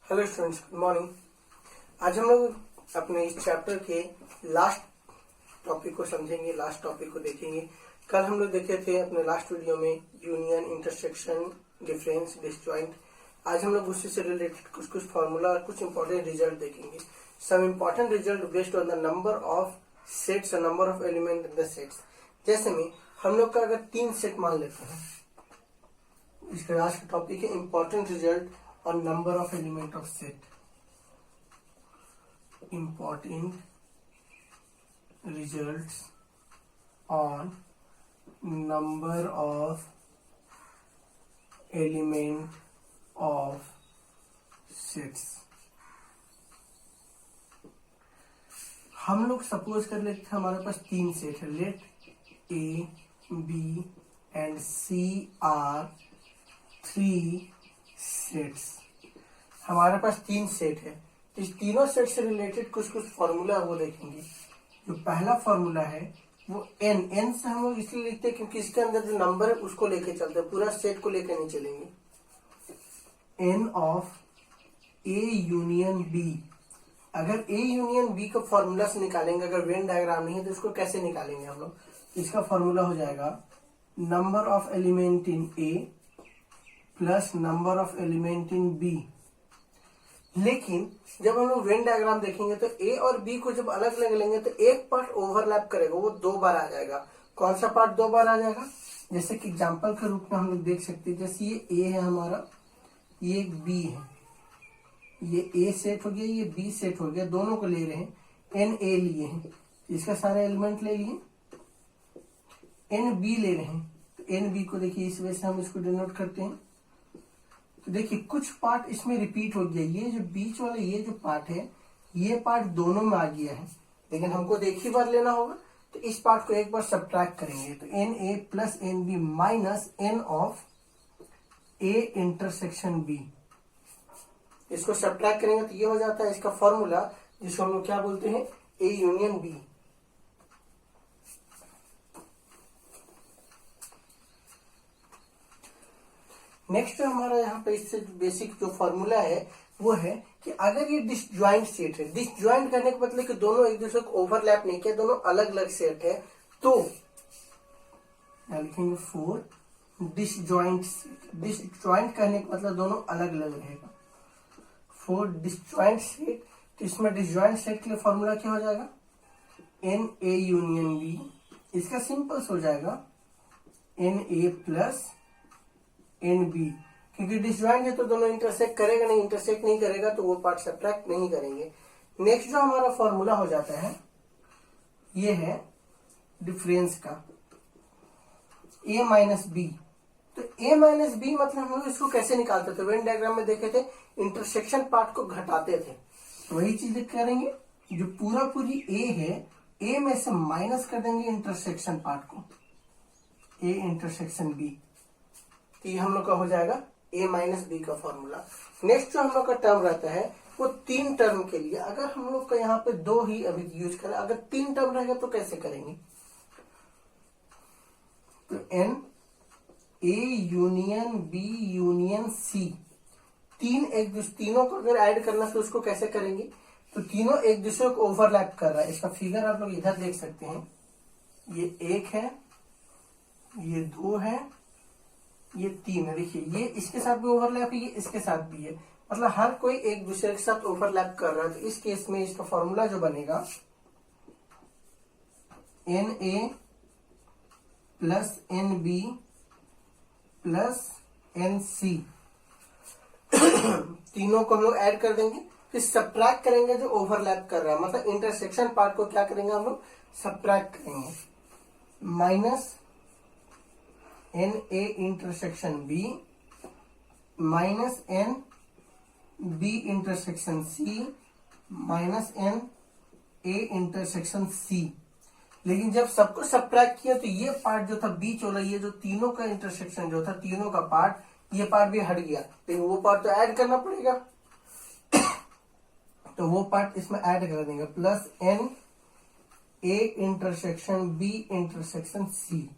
Hello students, good morning. आज हम लोग अपने इस चैप्टर के लास्ट टॉपिक को समझेंगे, लास्ट टॉपिक को देखेंगे। कल हम लोग देखे थे अपने लास्ट वीडियो में यूनियन, इंटरसेक्शन, डिफरेंस, डिसजॉइंट। आज हम लोग उसी से रिलेटेड कुछ फॉर्मूला और कुछ इंपॉर्टेंट रिजल्ट देखेंगे। Some important result based on the number of sets और number of element in the sets. जैसे में हम लोग का अगर 3 सेट मान लेते हैं, इसका आज का टॉपिक है इंपॉर्टेंट रिजल्ट और number of element of set. Important results on number of element of sets. हम लोग सपोज कर लेते हैं हमारे पास 3 सेट है। Let A, B and C are 3 sets. हमारे पास 3 सेट है। इस तीनों सेट से रिलेटेड कुछ फॉर्मूला वो देखेंगे। जो पहला फॉर्मूला है वो एन से हम लोग इसलिए लिखते हैं क्योंकि इसके अंदर जो नंबर है उसको लेके चलते हैं, पूरा सेट को लेके नहीं चलेंगे। N of A union B. अगर ए यूनियन बी का फॉर्मूला से निकालेंगे, अगर वेन डायग्राम नहीं है तो इसको कैसे निकालेंगे हम लोग? इसका फॉर्मूला हो जाएगा number of element in A plus number of element in B. लेकिन जब हम लोग वेन डायग्राम देखेंगे तो ए और बी को जब अलग अलग लेंगे तो एक पार्ट ओवरलैप करेगा, वो 2 बार आ जाएगा। कौन सा पार्ट 2 बार आ जाएगा? जैसे कि एग्जांपल के रूप में हम लोग देख सकते हैं, जैसे ये ए है हमारा, ये बी है, ये ए सेट हो गया, ये बी सेट हो गया, दोनों को ले रहे हैं। एन ए लिए हैं, इसका सारे एलिमेंट ले लिए। एन बी ले रहे हैं तो एन बी को देखिए इस वजह से हम इसको डिनोट करते हैं। तो देखिए कुछ पार्ट इसमें रिपीट हो गया। ये जो बीच वाला ये जो पार्ट है, ये पार्ट दोनों में आ गया है, लेकिन हमको एक ही बार लेना होगा तो इस पार्ट को एक बार सब्ट्रैक्ट करेंगे। तो n A plus n B minus n of A intersection B. इसको सब्ट्रैक्ट करेंगे तो ये हो जाता है इसका फॉर्मूला, जिसको हम लोग क्या बोलते हैं? ए यूनियन बी। नेक्स्ट जो हमारा यहाँ पे इससे बेसिक जो फॉर्मूला है वो है कि अगर ये डिसजॉइंट सेट है, डिसजॉइंट करने का मतलब कि दोनों एक दूसरे को ओवरलैप नहीं किया, दोनों अलग अलग सेट है, तो लिखेंगे 4 डिसजॉइंट सेट। डिसजॉइंट करने का मतलब दोनों अलग अलग रहेगा। 4 डिसजॉइंट सेट। तो इसमें डिसजॉइंट सेट के लिए फॉर्मूला क्या हो जाएगा? N A union B. इसका सिंपल हो जाएगा n A plus n B, क्योंकि डिसजॉइंट है तो दोनों इंटरसेक्ट करेगा नहीं, इंटरसेक्ट नहीं करेगा तो वो पार्ट सब्ट्रैक्ट नहीं करेंगे। नेक्स्ट जो हमारा फॉर्मूला हो जाता है ये है डिफरेंस का, ए माइनस बी। तो ए माइनस बी मतलब हम लोग इसको कैसे निकालते थे? वेन डायग्राम में देखे थे, इंटरसेक्शन पार्ट को घटाते थे। तो वही चीज करेंगे, जो पूरी ए है, ए में से माइनस कर देंगे इंटरसेक्शन पार्ट को, ए इंटरसेक्शन बी। तो ये हम लोग का हो जाएगा a माइनस बी का फॉर्मूला। नेक्स्ट जो हम लोग का टर्म रहता है वो 3 टर्म के लिए। अगर हम लोग का यहाँ पे 2 ही अभी यूज करें, अगर 3 टर्म रहेगा तो कैसे करेंगे? तो n A union B union C, तीनों को अगर ऐड करना तो उसको कैसे करेंगे? तो तीनों एक दूसरे को ओवरलैप कर रहा है। इसका फिगर आप लोग इधर देख सकते हैं, ये 1 है, ये 2 है, ये 3 है। देखिए ये इसके साथ भी ओवरलैप है, ये इसके साथ भी है, मतलब हर कोई एक दूसरे के साथ ओवरलैप कर रहा है। तो इस केस में इसका फॉर्मूला जो बनेगा n A plus n B plus n C. तीनों को हम लोग ऐड कर देंगे, फिर सब्ट्रैक्ट करेंगे जो ओवरलैप कर रहा है, मतलब इंटरसेक्शन पार्ट को क्या करेंगे हम लोग? सब्ट्रैक्ट करेंगे। Minus n A intersection B minus n B intersection C minus n A intersection C. लेकिन जब सबको सब्ट्रैक्ट किया तो ये पार्ट जो था बीच वाला, ये जो तीनों का इंटरसेक्शन जो था, तीनों का पार्ट, ये पार्ट भी हट गया, लेकिन वो पार्ट तो ऐड करना पड़ेगा। तो वो पार्ट इसमें ऐड कर देंगे, plus n A intersection B intersection C.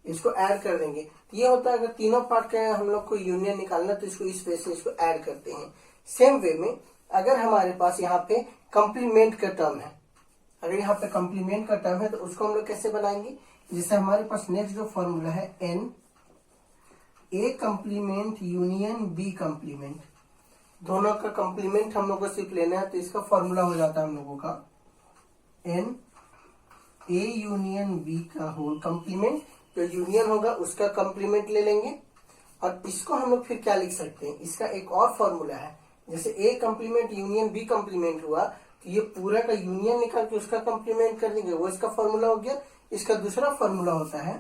इसको ऐड कर देंगे। ये होता है अगर तीनों पार्ट का हम लोग को यूनियन निकालना तो इसको इस वजह से इसको ऐड करते हैं। सेम वे में अगर हमारे पास यहाँ पे कंप्लीमेंट का टर्म है, अगर यहाँ पे कंप्लीमेंट का टर्म है तो उसको हम लोग कैसे बनाएंगे, जैसे हमारे पास नेक्स्ट जो फॉर्मूला है n A complement union B complement, दोनों का कंप्लीमेंट हम लोग को सिर्फ लेना है, तो इसका फॉर्मूला हो जाता है हम लोगों का एन ए यूनियन बी का होल कंप्लीमेंट, जो यूनियन होगा उसका कंप्लीमेंट ले लेंगे। और इसको हम लोग फिर क्या लिख सकते हैं, इसका एक और फॉर्मूला है, जैसे ए कंप्लीमेंट यूनियन बी कंप्लीमेंट हुआ तो ये पूरा का यूनियन निकाल के उसका कंप्लीमेंट कर देंगे, वो इसका फॉर्मूला हो गया। इसका दूसरा फॉर्मूला होता है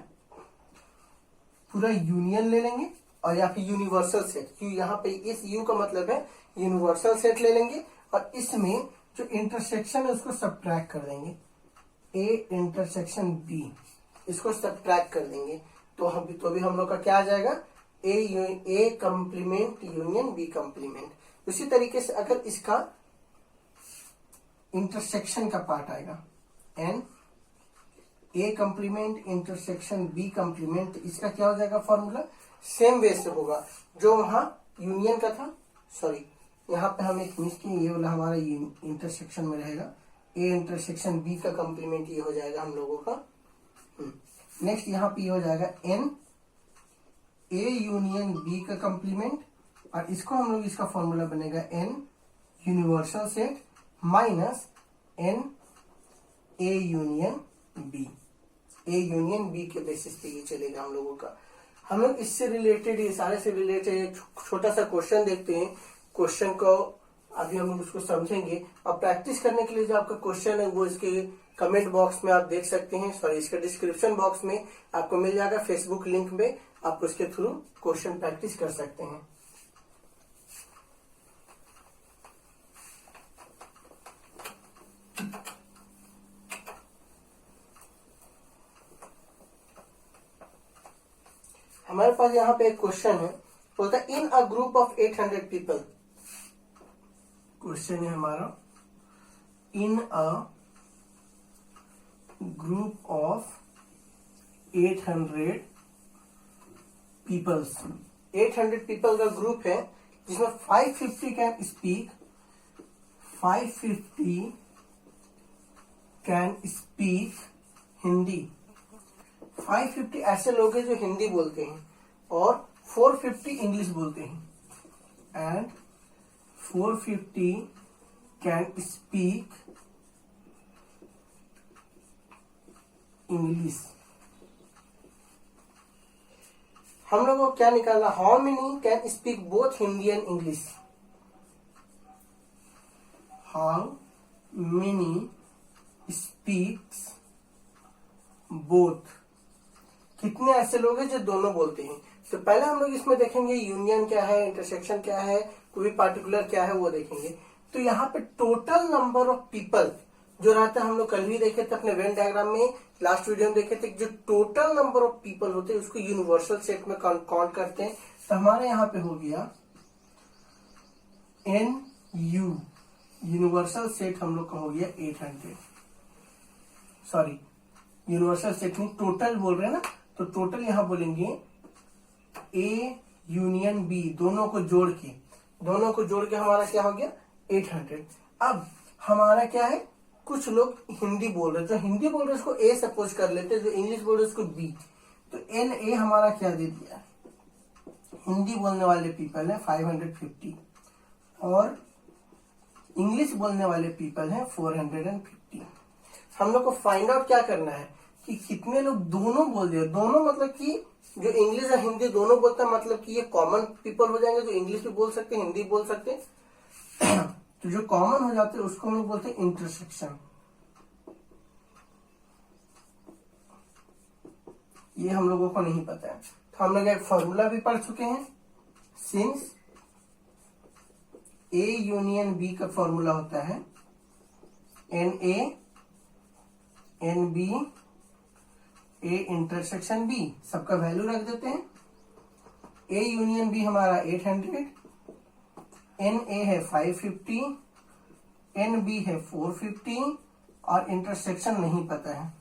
पूरा यूनियन ले लेंगे और यहाँ पे यूनिवर्सल सेट, यहाँ पे इस यू का मतलब है यूनिवर्सल सेट ले लेंगे और इसमें जो इंटरसेक्शन है उसको सब्ट्रैक्ट कर देंगे, ए इंटरसेक्शन बी इसको सब्ट्रैक्ट कर देंगे, तो भी हम लोग का क्या आ जाएगा, A complement union B complement. उसी तरीके से अगर इसका इंटरसेक्शन का पार्ट आएगा n A complement intersection B complement, इसका क्या हो जाएगा फॉर्मूला, सेम वे से होगा जो वहां यूनियन का था, सॉरी यहाँ पे हम एक मिस किए, ये वाला हमारा इंटरसेक्शन में रहेगा, ए इंटरसेक्शन बी का कंप्लीमेंट ये हो जाएगा हम लोगों का। नेक्स्ट यहाँ पे ये हो जाएगा एन ए यूनियन बी का कंप्लीमेंट, और इसको हम लोग इसका फॉर्मूला बनेगा n universal set minus n A union B, A union B के बेसिस पे ये चलेगा हम लोगों का। हम लोग इससे रिलेटेड, ये सारे से रिलेटेड छोटा सा क्वेश्चन देखते हैं, क्वेश्चन को अभी हम लोग उसको समझेंगे और प्रैक्टिस करने के लिए जो आपका क्वेश्चन है वो इसके कमेंट बॉक्स में आप देख सकते हैं, सॉरी इसके डिस्क्रिप्शन बॉक्स में आपको मिल जाएगा, फेसबुक लिंक में आप उसके थ्रू क्वेश्चन प्रैक्टिस कर सकते हैं। हमारे पास यहाँ पे एक क्वेश्चन है, बोलता है in a group of 800 people, question है हमारा in a group of 800 peoples, 800 people का ग्रुप है जिसमें 550 can speak, 550 can speak Hindi, 550 ऐसे लोग हैं जो हिंदी बोलते हैं और 450 इंग्लिश बोलते हैं, एंड 450 कैन स्पीक इंग्लिश। हम लोगों को क्या निकालना, how many can speak both Hindi and English, how many speaks both, कितने ऐसे लोग हैं जो दोनों बोलते हैं। तो पहले हम लोग इसमें देखेंगे यूनियन क्या है, इंटरसेक्शन क्या है, कोई पार्टिकुलर क्या है वो देखेंगे। तो यहाँ पे टोटल नंबर ऑफ पीपल जो रहता है, हम लोग कल भी देखे थे अपने वेन डायग्राम में, लास्ट वीडियो में देखे थे, जो टोटल नंबर ऑफ पीपल होते हैं उसको यूनिवर्सल सेट में काउंट करते हैं। तो हमारे यहाँ पे हो गया एन यू, यूनिवर्सल सेट हम लोग का हो गया 800, सॉरी यूनिवर्सल सेट में टोटल बोल रहे हैं ना, तो टोटल यहां बोलेंगे ए यूनियन बी, दोनों को जोड़ के हमारा क्या हो गया 800। अब हमारा क्या है, कुछ लोग हिंदी बोल रहे हैं, जो हिंदी बोल रहे हैं उसको ए सपोज कर लेते हैं, जो इंग्लिश बोल रहे हैं उसको बी, तो एन ए हमारा क्या दे दिया, हिंदी बोलने वाले पीपल है 550 और इंग्लिश बोलने वाले पीपल हैं 450। हम लोग को फाइंड आउट क्या करना है कि कितने लोग दोनों बोल रहे हैं, दोनों मतलब कि जो इंग्लिश और हिंदी दोनों बोलता है, मतलब कि ये कॉमन पीपल हो जाएंगे, जो इंग्लिश भी बोल सकते हैं हिंदी बोल सकते हैं। तो जो कॉमन हो जाते हैं उसको हम लोग बोलते हैं इंटरसेक्शन। ये हम लोगों को नहीं पता है, तो हम लोग एक फॉर्मूला भी पढ़ चुके हैं, सिंस ए यूनियन बी का फॉर्मूला होता है n A n B A intersection B, सबका वैल्यू रख देते हैं। ए यूनियन बी हमारा 800, एन ए है 550, एन बी है 450 और इंटरसेक्शन नहीं पता है।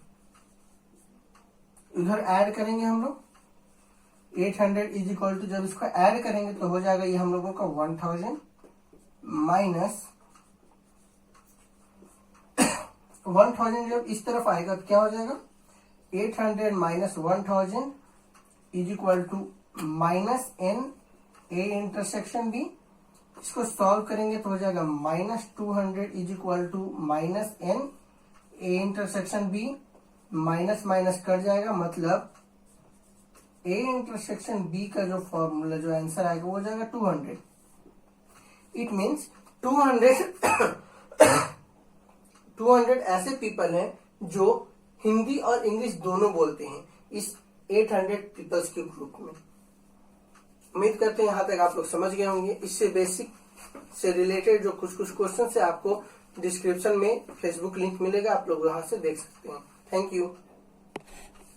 इधर ऐड करेंगे हम लोग 800 इज इक्वल टू, जब इसको ऐड करेंगे तो हो जाएगा ये हम लोगों का 1000 माइनस 1000 जब इस तरफ आएगा तो क्या हो जाएगा, 800 minus 1000 is equal to minus n A intersection B. इसको सॉल्व करेंगे तो हो जाएगा minus 200 is equal to minus n A intersection B. Minus minus cut जाएगा, मतलब ए इंटरसेक्शन बी का जो फॉर्मूला, जो आंसर आएगा वो हो जाएगा 200। इट मीन्स 200 ऐसे पीपल हैं जो हिंदी और इंग्लिश दोनों बोलते हैं इस 800 पीपल्स के ग्रुप में। उम्मीद करते हैं यहां तक आप लोग समझ गए होंगे। इससे बेसिक से रिलेटेड जो कुछ क्वेश्चन है आपको डिस्क्रिप्शन में फेसबुक लिंक मिलेगा, आप लोग वहां से देख सकते हैं। Thank you.